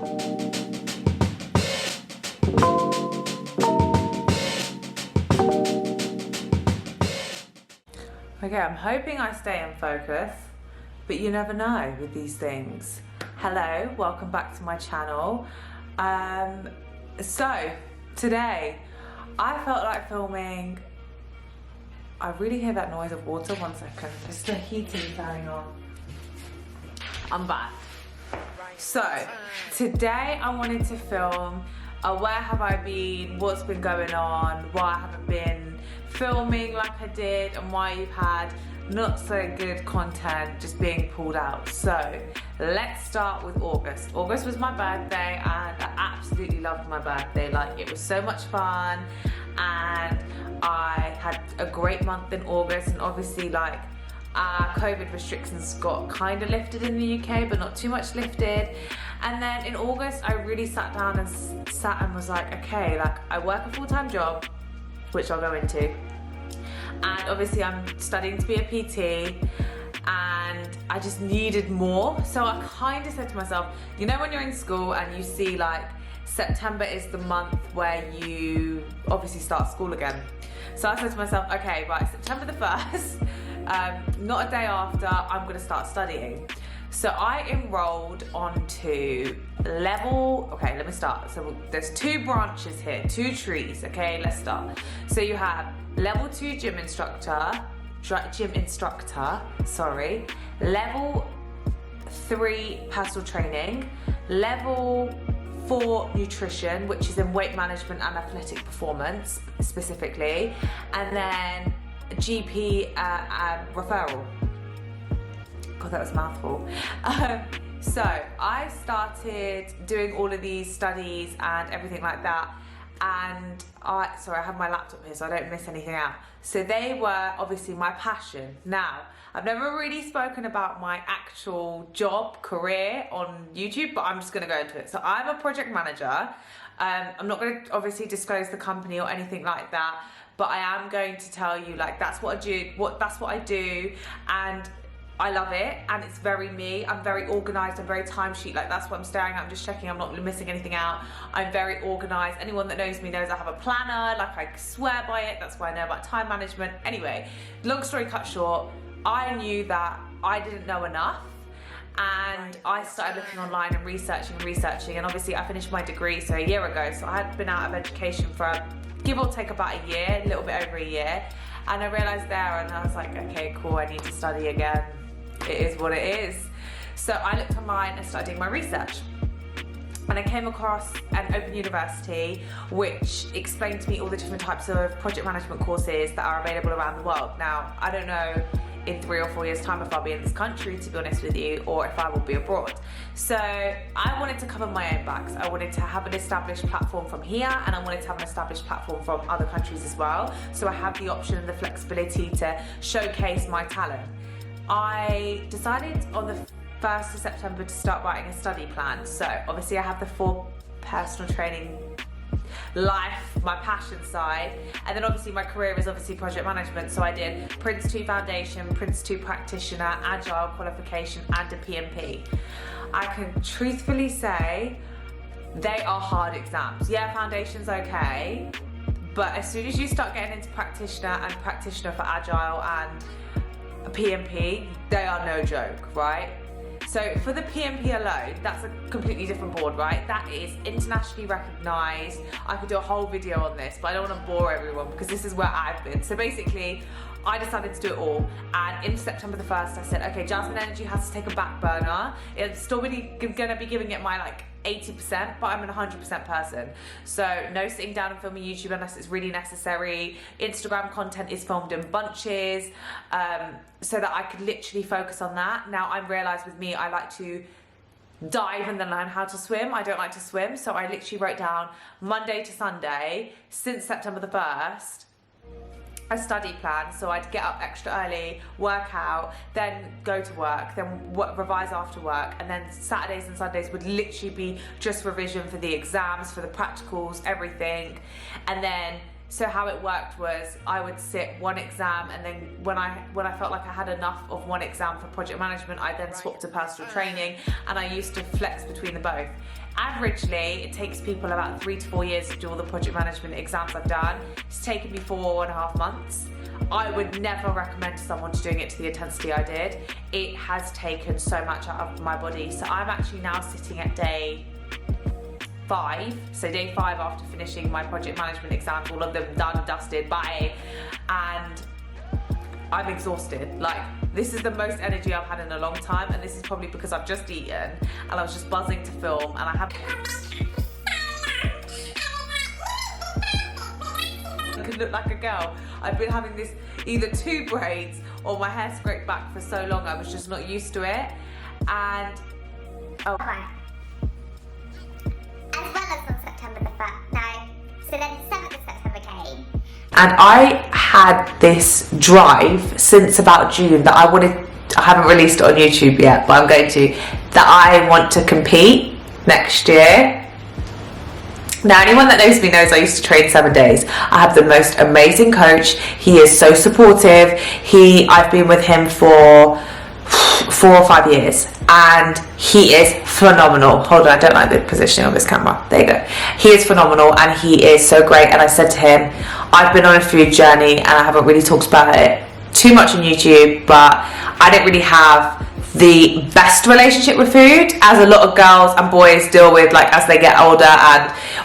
Okay, I'm hoping I stay in focus, but you never know with these things. Hello, welcome back to my channel. So today I felt like filming. I really hear that noise of water. 1 second, it's the heating going on. I'm back. So today I wanted to film where have I been, what's been going on, why I haven't been filming like I did, and why you've had not so good content just being pulled out. So let's start with August. August was my birthday and I absolutely loved my birthday. Like, it was so much fun and I had a great month in August, and obviously like COVID restrictions got kind of lifted in the UK, but not too much lifted. And then in August I really sat down and was like, okay, like I work a full-time job, which I'll go into, and obviously I'm studying to be a PT, and I just needed more. So I kind of said to myself, you know when you're in school and you see like September is the month where you obviously start school again. So I said to myself, okay, right, September the 1st, not a day after, I'm gonna start studying. So I enrolled onto level, okay, let me start. So there's 2 branches here, 2 trees, okay, let's start. So you have level 2 gym instructor, level 3 personal training, level 4 nutrition, which is in weight management and athletic performance specifically, and then GP referral. God, that was a mouthful. So I started doing all of these studies and everything like that, and sorry, I have my laptop here so I don't miss anything out. So they were obviously my passion. Now, I've never really spoken about my actual job, career on YouTube, but I'm just gonna go into it. So I'm a project manager. I'm not gonna obviously disclose the company or anything like that, but I am going to tell you, like, that's what I do, and I love it, and it's very me. I'm very organized, I'm very timesheet, like that's what I'm staring at. I'm just checking I'm not missing anything out. I'm very organized. Anyone that knows me knows I have a planner, like I swear by it. That's why I know about time management. Anyway, long story cut short, I knew that I didn't know enough, and I started looking online and researching, and obviously I finished my degree so a year ago, so I had been out of education for give or take about a year, a little bit over a year, and I realized there, and I was like, okay, cool, I need to study again. It is what it is. So I looked online and started doing my research, and I came across an open university which explained to me all the different types of project management courses that are available around the world. Now, I don't know in 3 or 4 years time if I'll be in this country, to be honest with you, or if I will be abroad. So I wanted to cover my own backs. I wanted to have an established platform from here, and I wanted to have an established platform from other countries as well, so I have the option and the flexibility to showcase my talent. I decided on the 1st of September to start writing a study plan. So obviously I have the 4 personal training life, my passion side, and then obviously my career is obviously project management. So I did Prince 2 Foundation, Prince 2 Practitioner, Agile qualification, and a PMP. I can truthfully say they are hard exams. Yeah, Foundation's okay, but as soon as you start getting into Practitioner and Practitioner for Agile and a PMP, they are no joke, right? So for the PMP alone, that's a completely different board, right? That is internationally recognized. I could do a whole video on this, but I don't want to bore everyone because this is where I've been. So basically, I decided to do it all, and in September the 1st I said, okay, Jasmine Energy has to take a back burner. It's still really gonna be giving it my like 80%, but I'm an 100% person. So no sitting down and filming YouTube unless it's really necessary. Instagram content is filmed in bunches, so that I could literally focus on that. Now I realized with me, I like to dive and then learn how to swim. I don't like to swim, so I literally wrote down Monday to Sunday since September the 1st, a study plan. So I'd get up extra early, work out, then go to work, then revise after work, and then Saturdays and Sundays would literally be just revision for the exams, for the practicals, everything. And then so how it worked was I would sit one exam, and then when I felt like I had enough of one exam for project management, I then swapped to personal training, and I used to flex between the both. Averagely, it takes people about 3 to 4 years to do all the project management exams I've done. It's taken me 4.5 months. I would never recommend someone to doing it to the intensity I did. It has taken so much out of my body. So I'm actually now sitting at day 5. So day 5 after finishing my project management exams, all of them done, dusted, bye. And I'm exhausted. Like, this is the most energy I've had in a long time, and this is probably because I've just eaten and I was just buzzing to film, and I have I could look like a girl. I've been having this either 2 braids or my hair scraped back for so long, I was just not used to it. And as well as on September the 1st, no, so then the 7th of September came. And I had this drive since about June that I haven't released it on YouTube yet, but I'm going to, that I want to compete next year. Now, anyone that knows me knows I used to train 7 days. I have the most amazing coach. He is so supportive. I've been with him for 4 or 5 years, and he is phenomenal. Hold on, I don't like the positioning of this camera. There you go. He is phenomenal, and he is so great. And I said to him, I've been on a food journey, and I haven't really talked about it too much on YouTube, but I don't really have the best relationship with food, as a lot of girls and boys deal with, like, as they get older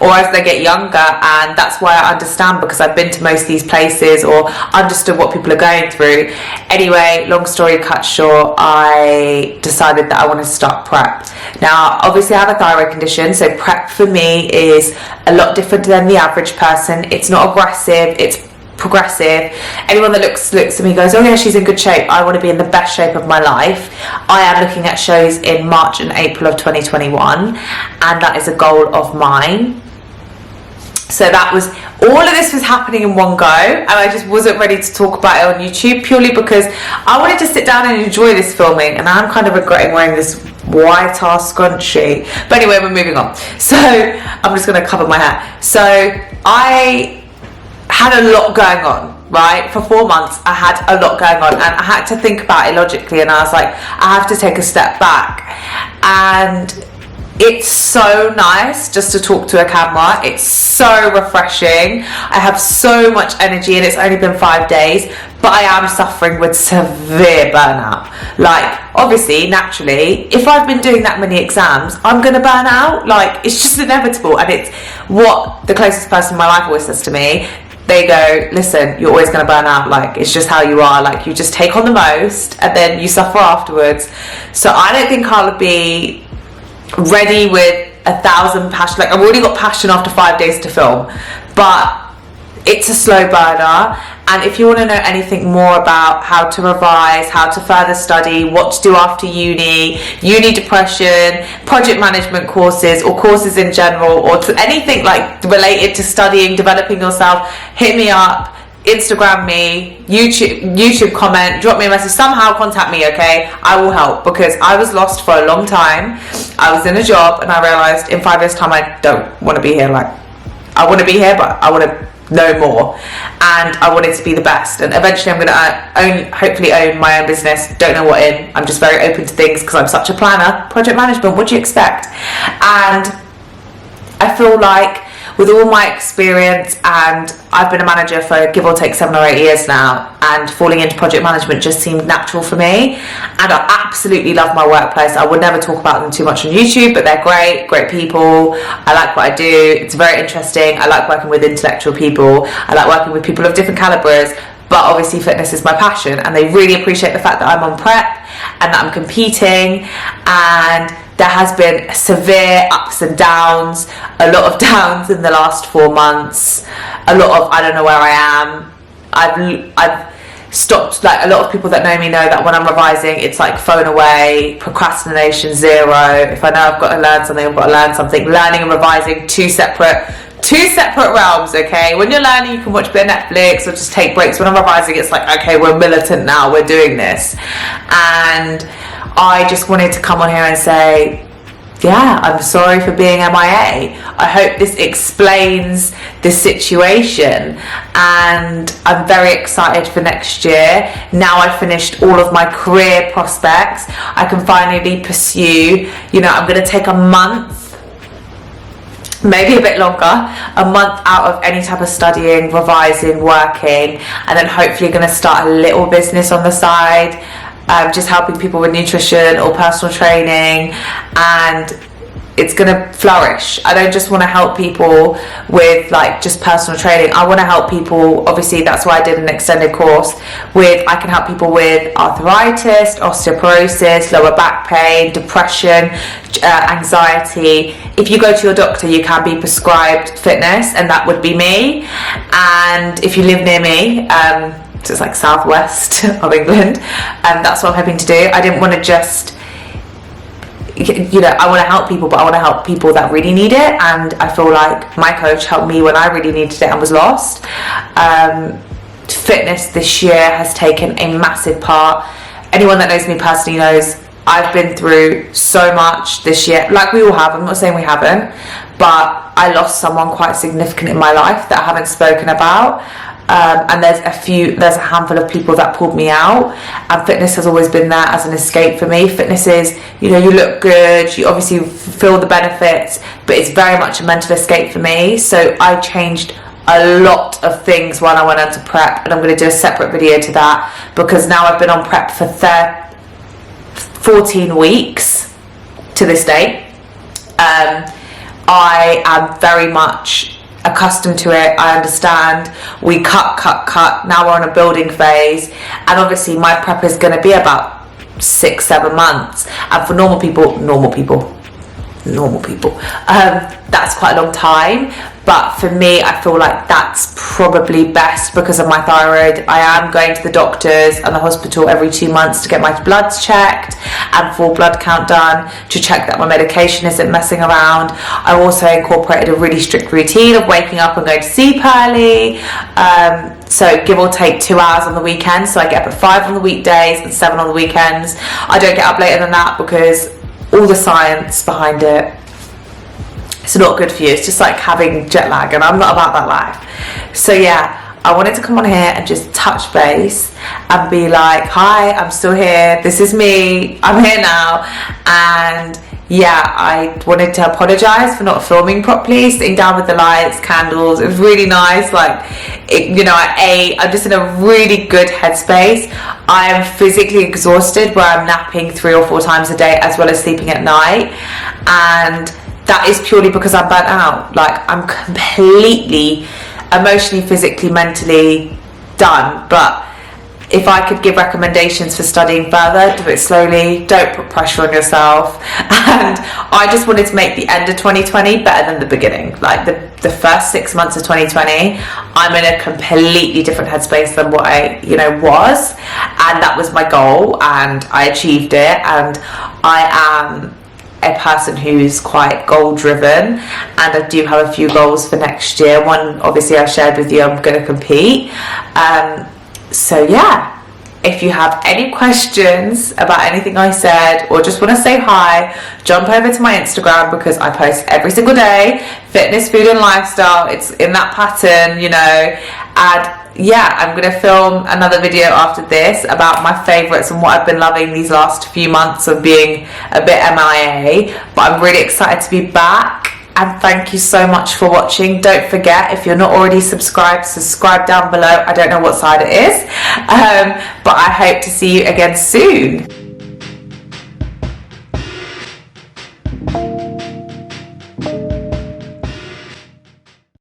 or as they get younger. And that's why I understand, because I've been to most of these places or understood what people are going through. Anyway, long story cut short, I decided that I wanted to start prep. Now, obviously I have a thyroid condition, so prep for me is a lot different than the average person. It's not aggressive, it's progressive. Anyone that looks at me goes, oh yeah, she's in good shape. I want to be in the best shape of my life. I am looking at shows in March and April of 2021, and that is a goal of mine. So that was, all of this was happening in one go, and I just wasn't ready to talk about it on YouTube, purely because I wanted to sit down and enjoy this filming, and I'm kind of regretting wearing this white ass scrunchie. But anyway, we're moving on. So I'm just going to cover my hair. So I had a lot going on, right? For 4 months I had a lot going on, and I had to think about it logically, and I was like, I have to take a step back. And it's so nice just to talk to a camera. It's so refreshing. I have so much energy, and it's only been 5 days, but I am suffering with severe burnout. Like, obviously, naturally, if I've been doing that many exams, I'm gonna burn out. Like, it's just inevitable. And it's what the closest person in my life always says to me. They go, listen, you're always going to burn out. Like, it's just how you are. Like, you just take on the most and then you suffer afterwards. So I don't think I'll be ready with 1,000 passion. Like, I've already got passion after 5 days to film, but it's a slow burner. And if you want to know anything more about how to revise, how to further study, what to do after uni depression, project management courses, or courses in general, or to anything like related to studying, developing yourself, hit me up, Instagram me, YouTube comment, drop me a message, somehow contact me, okay? I will help, because I was lost for a long time. I was in a job, and I realized in 5 years time I don't want to be here. Like, I want to be here, but I want to know more, and I wanted to be the best. And eventually I'm going to hopefully own my own business. Don't know what in. I'm just very open to things because I'm such a planner. Project management, what do you expect? And I feel like with all my experience, and I've been a manager for give or take 7 or 8 years now, and falling into project management just seemed natural for me. And I absolutely love my workplace. I would never talk about them too much on YouTube, but they're great people. I like what I do. It's very interesting. I like working with intellectual people. I like working with people of different calibers, but obviously fitness is my passion, and they really appreciate the fact that I'm on prep and that I'm competing. And there has been severe ups and downs, a lot of downs in the last 4 months, a lot of I don't know where I am. I've stopped. Like, a lot of people that know me know that when I'm revising, it's like phone away, procrastination 0. If I know I've got to learn something, I've got to learn something. Learning and revising, two separate realms, okay? When you're learning, you can watch a bit of Netflix or just take breaks. When I'm revising, it's like, okay, we're militant now, we're doing this. And I just wanted to come on here and say, yeah, I'm sorry for being MIA. I hope this explains the situation, and I'm very excited for next year. Now I've finished all of my career prospects, I can finally pursue, I'm going to take a month maybe a bit longer, a month out of any type of studying, revising, working, and then hopefully going to start a little business on the side, just helping people with nutrition or personal training, and it's going to flourish. I don't just want to help people with like just personal training. I want to help people, obviously that's why I did an extended course with, I can help people with arthritis, osteoporosis, lower back pain, depression, anxiety. If you go to your doctor, you can be prescribed fitness, and that would be me. And if you live near me, so it's like southwest of England, and that's what I'm hoping to do. I didn't want to just, you know, I want to help people, but I want to help people that really need it. And I feel like my coach helped me when I really needed it and was lost. Fitness this year has taken a massive part. Anyone that knows me personally knows I've been through so much this year, like we all have. I'm not saying we haven't, but I lost someone quite significant in my life that I haven't spoken about. And there's a handful of people that pulled me out, and fitness has always been there as an escape for me. Fitness is, you know, you look good, you obviously feel the benefits, but it's very much a mental escape for me. So I changed a lot of things when I went into prep, and I'm going to do a separate video to that, because now I've been on prep for 14 weeks to this day. I am very much accustomed to it. I understand. We cut. Now we're on a building phase, and obviously my prep is going to be about 6-7 months. And for normal people, that's quite a long time. But for me, I feel like that's probably best because of my thyroid. I am going to the doctors and the hospital every 2 months to get my bloods checked and full blood count done to check that my medication isn't messing around. I also incorporated a really strict routine of waking up and going to sleep early. So give or take 2 hours on the weekends. So I get up at 5 on the weekdays and 7 on the weekends. I don't get up later than that because all the science behind it, it's not good for you. It's just like having jet lag, and I'm not about that life. So yeah, I wanted to come on here and just touch base and be like, hi, I'm still here. This is me. I'm here now. And yeah, I wanted to apologize for not filming properly, sitting down with the lights, candles. It was really nice. Like, you know, I ate. I'm just in a really good headspace. I am physically exhausted where I'm napping 3 or 4 times a day as well as sleeping at night. And that is purely because I'm burnt out. Like, I'm completely emotionally, physically, mentally done. But if I could give recommendations for studying further, do it slowly, don't put pressure on yourself. And I just wanted to make the end of 2020 better than the beginning. Like the first 6 months of 2020, I'm in a completely different headspace than what I, you know, was. And that was my goal, and I achieved it. And I am a person who's quite goal driven, and I do have a few goals for next year. One, obviously, I shared with you, I'm going to compete. So yeah, if you have any questions about anything I said, or just want to say hi, jump over to my Instagram, because I post every single day, fitness, food and lifestyle. It's in that pattern, you know. And yeah, I'm going to film another video after this about my favourites and what I've been loving these last few months of being a bit MIA. But I'm really excited to be back, and thank you so much for watching. Don't forget, if you're not already subscribed, subscribe down below. I don't know what side it is, but I hope to see you again soon.